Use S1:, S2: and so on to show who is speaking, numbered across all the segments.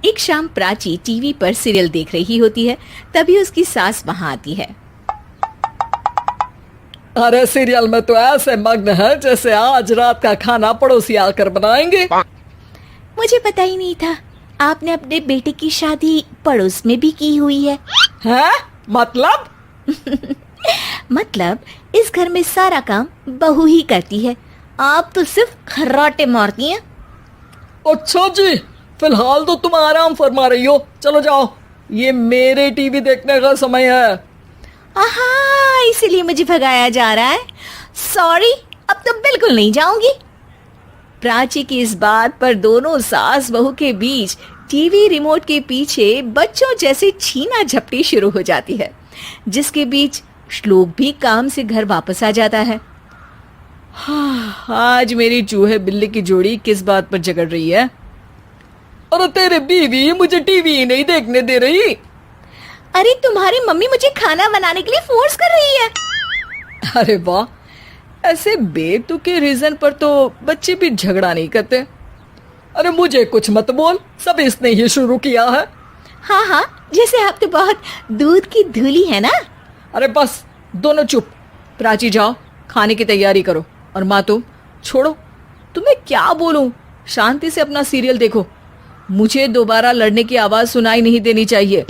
S1: एक शाम प्राची टीवी पर सीरियल देख रही होती है। तभी उसकी सास वहां आती है।
S2: अरे सीरियल में तो ऐसे मग्न है जैसे आज रात का खाना पड़ोसी आकर बनाएंगे।
S1: मुझे पता ही नहीं था आपने अपने बेटे की शादी पड़ोस में भी की हुई है।
S2: हैं? मतलब?
S1: मतलब इस घर में सारा काम बहू ही करती है, आप तो सिर्फ खर्राटे मारती हैं।
S2: अच्छा जी, फिलहाल तो तुम आराम फरमा रही हो, चलो जाओ, ये मेरे टीवी देखने का समय है।
S1: आहा, इसीलिए मुझे भगाया जा रहा है। सॉरी, अब तो बिल्कुल नहीं जाऊंगी। प्राची की इस बात पर दोनों सास बहू के बीच टीवी रिमोट के पीछे बच्चों जैसे छीना झपटी शुरू हो जाती है, जिसके बीच श्लोक भी काम से घर वापस आ जाता है।
S2: आज मेरी चूहे बिल्ली की जोड़ी किस बात पर झगड़ रही है? अरे तेरे बीवी मुझे टीवी ही नहीं देखने दे रही।
S1: अरे तुम्हारी मम्मी मुझे खाना बनाने के लिए फोर्स कर रही है।
S2: अरे वाह, ऐसे बेतुके रीजन पर तो बच्चे भी झगड़ा नहीं करते। अरे मुझे कुछ मत बोल, सब इसने ही शुरू किया है।
S1: हाँ हाँ, जैसे आप तो बहुत दूध की धूली है ना।
S2: अरे बस, दोनों चुप। प्राची जाओ, खाने की तैयारी करो। और माँ तुम छोड़ो, तुम्हें क्या बोलूं, शांति से अपना सीरियल देखो, मुझे दोबारा लड़ने की आवाज सुनाई नहीं देनी चाहिए।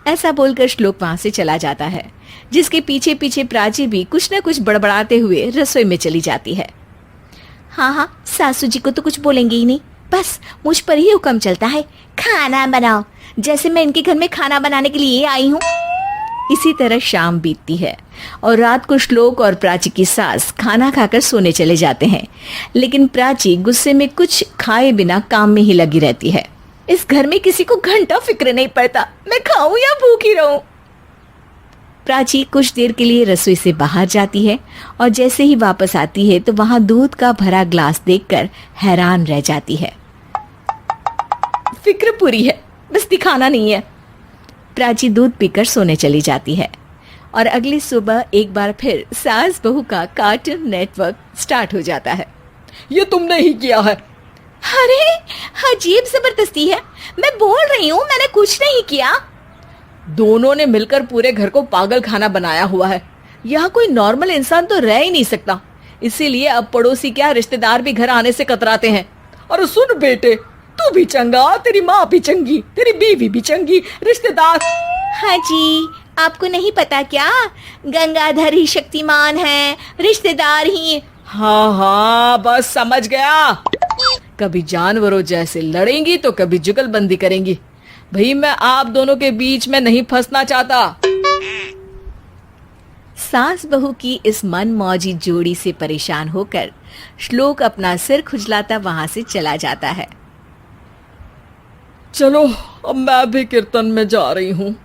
S1: ऐसा बोलकर श्लोक वहां से चला जाता है, जिसके पीछे पीछे प्राची भी कुछ न कुछ बड़बड़ाते हुए रसोई में चली जाती है। हाँ हाँ, सासू जी को तो कुछ बोलेंगे ही नहीं, बस मुझ पर ही हुक्म चलता है, खाना बनाओ, जैसे मैं इनके घर में खाना बनाने के लिए आई हूँ। इसी तरह शाम बीतती है और रात को श्लोक और प्राची की सास खाना खाकर सोने चले जाते हैं, लेकिन प्राची गुस्से में कुछ खाए बिना काम में ही लगी रहती है। इस घर में किसी को घंटा फिक्र नहीं पड़ता, मैं खाऊं या भूखी रहूं। प्राची कुछ देर के लिए रसोई से बाहर जाती है और जैसे ही वापस आती है तो वहां दूध का भरा ग्लास देखकर हैरान रह जाती है। फिक्र पूरी है, बस दिखाना नहीं है। प्राची दूध पीकर सोने चली जाती है और अगली सुबह एक बार फिर सास बहू का कार्टून नेटवर्क स्टार्ट हो जाता है।
S2: ये तुमने ही किया है।
S1: अरे अजीब जबरदस्ती है, मैं बोल रही हूँ मैंने कुछ नहीं किया।
S2: दोनों ने मिलकर पूरे घर को पागल खाना बनाया हुआ है। यहाँ कोई नॉर्मल इंसान तो रह ही नहीं सकता, इसीलिए अब पड़ोसी क्या रिश्तेदार भी घर आने से कतराते हैं। और सुन बेटे, तू भी चंगा, तेरी माँ भी चंगी, तेरी बीवी भी चंगी, रिश्तेदार।
S1: हाँ जी, आपको नहीं पता क्या, गंगाधर ही शक्तिमान है, रिश्तेदार ही।
S2: हाँ हाँ, बस समझ गया। कभी जानवरों जैसे लड़ेंगी तो कभी जुगलबंदी करेंगी। भाई मैं आप दोनों के बीच में नहीं फंसना चाहता।
S1: सास बहू की इस मनमौजी जोड़ी से परेशान होकर श्लोक अपना सिर खुजलाता वहां से चला जाता है।
S2: चलो अब मैं भी कीर्तन में जा रही हूँ।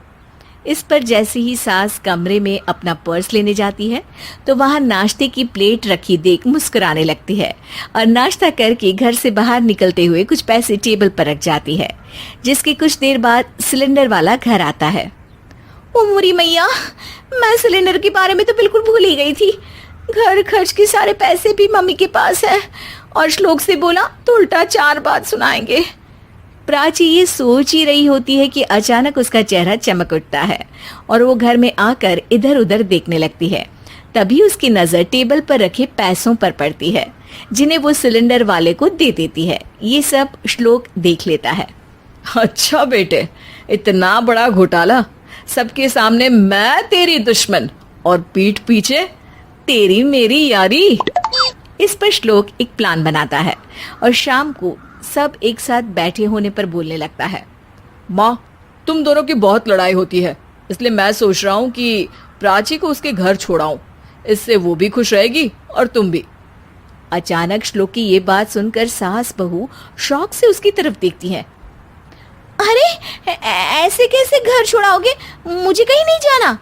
S1: इस पर जैसे ही सास कमरे में अपना पर्स लेने जाती है तो वहां नाश्ते की प्लेट रखी देख मुस्कुराने लगती है और नाश्ता करके घर से बाहर निकलते हुए कुछ पैसे टेबल पर रख जाती है, जिसके कुछ देर बाद सिलेंडर वाला घर आता है। ओ मोरी मैया, मैं सिलेंडर के बारे में तो बिल्कुल भूल ही गई थी। घर खर्च के सारे पैसे भी मम्मी के पास है और श्लोक से बोला तो उल्टा 4 बात सुनाएंगे। प्राची ये सोच ही रही होती है कि अचानक उसका चेहरा चमक उठता है और वो घर में आकर इधर उधर देखने लगती है। तभी उसकी नजर टेबल पर रखे पैसों पर पड़ती है, जिन्हें वो सिलेंडर वाले को दे देती है। ये सब श्लोक देख लेता है।
S2: अच्छा बेटे, इतना बड़ा घोटाला, सबके सामने मैं तेरी दुश्मन और पीठ पीछे तेरी मेरी यारी। इस पर श्लोक एक प्लान बनाता है और शाम को सब एक साथ बैठे होने पर बोलने लगता है। माँ, तुम दोनों की बहुत लड़ाई होती है, इसलिए मैं सोच रहा हूँ कि प्राची को उसके घर छोड़ाऊं, इससे वो भी खुश रहेगी और तुम भी।
S1: अचानक श्लोक की ये बात सुनकर सास बहू शौक से उसकी तरफ देखती हैं। अरे ऐसे कैसे घर छोड़ाओगे, मुझे कहीं नहीं जाना।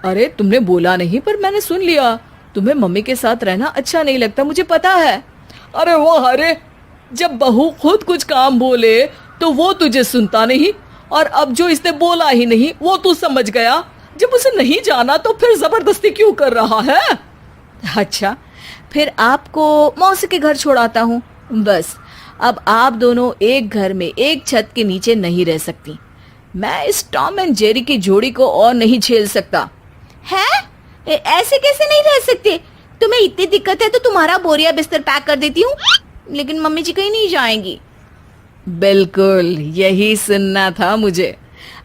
S2: अरे तुमने बोला नहीं पर मैंने सुन लिया, तुम्हें मम्मी के साथ रहना अच्छा नहीं लगता, मुझे पता है। अरे वो, अरे जब बहू खुद कुछ काम बोले तो वो तुझे सुनता नहीं, और अब जो इसने बोला ही नहीं वो तू समझ गया। जब उसे नहीं जाना तो फिर जबरदस्ती क्यों कर रहा है?
S1: अच्छा, फिर आपको मौसी के घर छोड़ाता हूँ, बस
S2: अब आप दोनों एक घर में एक छत के नीचे नहीं रह सकती। मैं इस टॉम एंड जेरी की जोड़ी को और नहीं झेल सकता।
S1: है? ऐसे कैसे नहीं रह सकते? तुम्हें इतनी दिक्कत है तो तुम्हारा बोरिया बिस्तर पैक कर देती हूँ, लेकिन मम्मी जी कहीं नहीं जाएंगी।
S2: बिल्कुल यही सुनना था मुझे।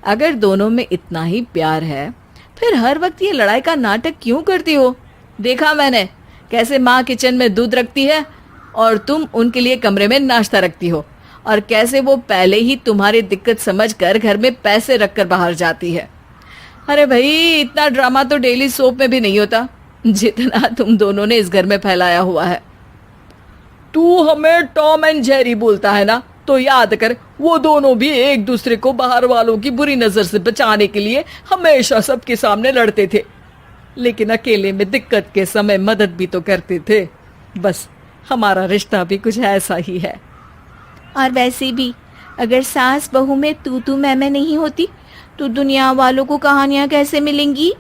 S2: अगर दोनों में इतना ही प्यार है फिर हर वक्त ये लड़ाई का नाटक क्यों करती हो? देखा मैंने कैसे माँ किचन में दूध रखती है और तुम उनके लिए कमरे में नाश्ता रखती हो, और कैसे वो पहले ही तुम्हारी दिक्कत समझकर घर में पैसे रखकर बाहर जाती है। अरे भाई, इतना ड्रामा तो डेली सोप में भी नहीं होता जितना तुम दोनों ने इस घर में फैलाया हुआ है। तू हमें टॉम एंड जेरी बोलता है ना, तो याद कर वो दोनों भी एक दूसरे को बाहर वालों की बुरी नजर से बचाने के लिए हमेशा सबके सामने लड़ते थे, लेकिन अकेले में दिक्कत के समय मदद भी तो करते थे। बस हमारा रिश्ता भी कुछ ऐसा ही है।
S1: और वैसे भी अगर सास बहू में तू मैं नहीं होती तो दुनिया वालों को कहानियां कैसे मिलेंगी?